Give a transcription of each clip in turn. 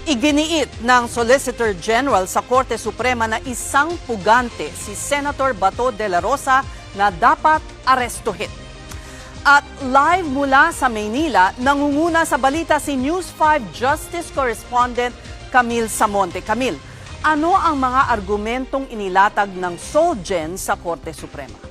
Iginiit ng Solicitor General sa Korte Suprema na isang pugante si Senator Bato de la Rosa na dapat arestuhin. At live mula sa Maynila, nangunguna sa balita si News 5 Justice Correspondent Camille Samonte. Camille, ano ang mga argumentong inilatag ng SOLGEN sa Korte Suprema?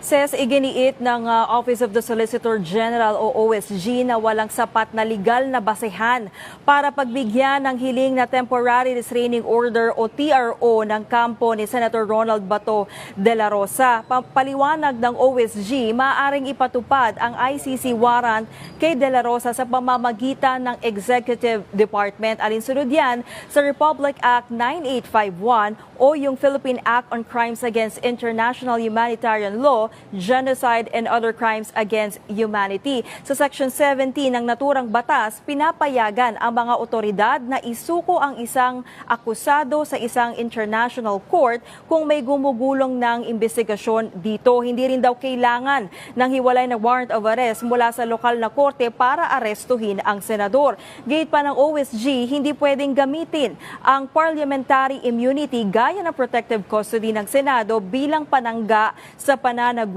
Iginiit ng Office of the Solicitor General o OSG na walang sapat na legal na basehan para pagbigyan ng hiling na Temporary Restraining Order o TRO ng kampo ni Senator Ronald Bato de la Rosa. Paliwanag ng OSG, maaaring ipatupad ang ICC warrant kay de la Rosa sa pamamagitan ng Executive Department. Alinsunod yan sa Republic Act 9851 o yung Philippine Act on Crimes Against International Humanitarian Law, Genocide and Other Crimes Against Humanity. Sa Section 17 ng naturang batas, pinapayagan ang mga otoridad na isuko ang isang akusado sa isang international court kung may gumugulong ng investigasyon dito. Hindi rin daw kailangan ng hiwalay na warrant of arrest mula sa lokal na korte para arestuhin ang senador. Gate pa ng OSG, hindi pwedeng gamitin ang parliamentary immunity gaya ng protective custody ng Senado bilang panangga sa pananagutan.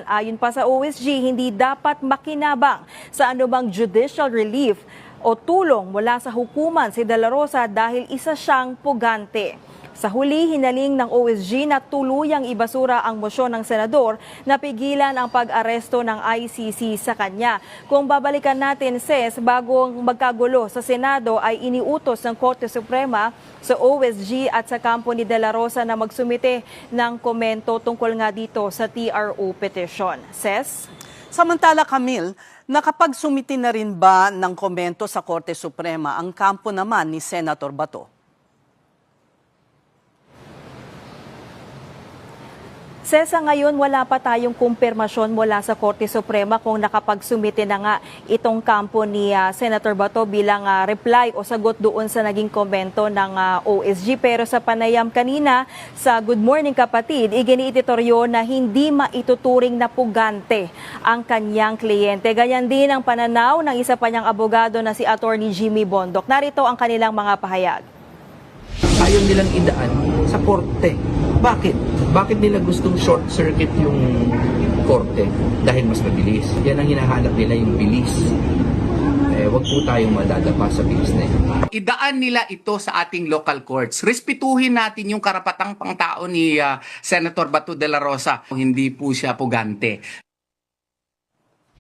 Ayon pa sa OSG, hindi dapat makinabang sa anumang judicial relief o tulong mula sa hukuman si De La Rosa dahil isa siyang pugante. Sa huli, hinaling ng OSG na tuluyang ibasura ang mosyon ng senador na pigilan ang pag-aresto ng ICC sa kanya. Kung babalikan natin, bago magkagulo sa Senado ay iniutos ng Korte Suprema sa OSG at sa kampo ni De La Rosa na magsumite ng komento tungkol nga dito sa TRO petition. Samantala, Camille, nakapagsumiti na rin ba ng komento sa Korte Suprema ang kampo naman ni Senator Bato? Ngayon wala pa tayong kumpirmasyon mula sa Korte Suprema kung nakapagsumite na nga itong kampo ni Senator Bato bilang reply o sagot doon sa naging komento ng OSG. Pero sa panayam kanina sa Good Morning Kapatid, iginiititoryo na hindi maituturing na pugante ang kanyang kliyente. Ganyan din ang pananaw ng isa pa niyang abogado na si Attorney Jimmy Bondoc. Narito ang kanilang mga pahayag. Ayaw nilang idaan sa korte. Bakit? Bakit nila gustong short circuit yung korte? Dahil mas mabilis. Yan ang hinahanap nila, yung bilis. Wag po tayong madadapa sa bilis na yun. Idaan nila ito sa ating local courts. Respetuhin natin yung karapatang pangtao ni Senator Bato de la Rosa. Hindi po siya pugante.